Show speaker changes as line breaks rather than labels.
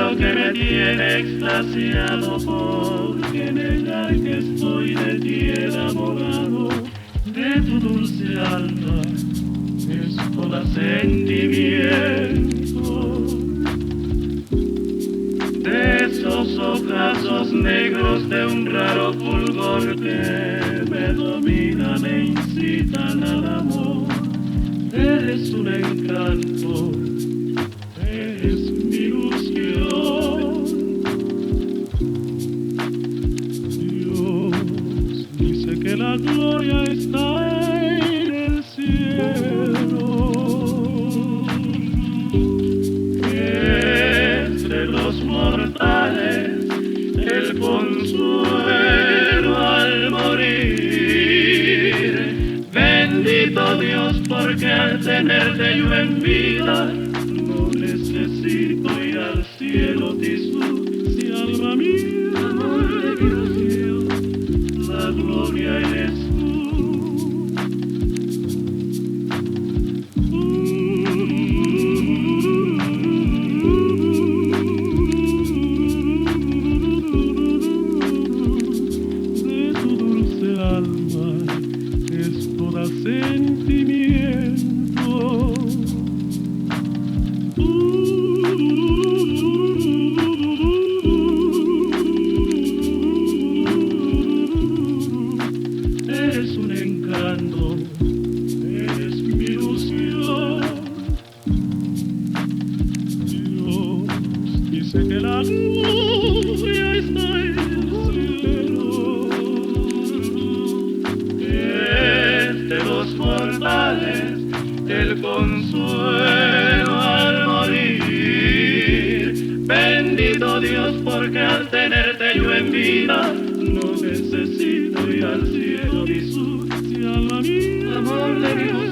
lo que me tiene extasiado, porque negar que estoy de ti enamorado, de tu dulce alma es toda sentimiento, de esos ojazos negros de un raro fulgor que me dominan e incitan al amor. Eres un encanto, eres mi ilusión. Dios dice que la gloria está en el cielo, que entre los mortales el consuelo al morir. Bendito Dios, porque al tenerte yo en vida no necesito ir al cielo, Tisú. Si alma mía, amor de Dios, la gloria eres tú. De tu dulce alma es toda sentimiento. Eres un encanto, eres mi ilusión. Dios dice que la gloria está en el cielo, de los mortales el consuelo al morir. Bendito Dios, porque al tenerte yo en vida no necesito ir al cielo, Jesús. Si alma mía, amor de Dios,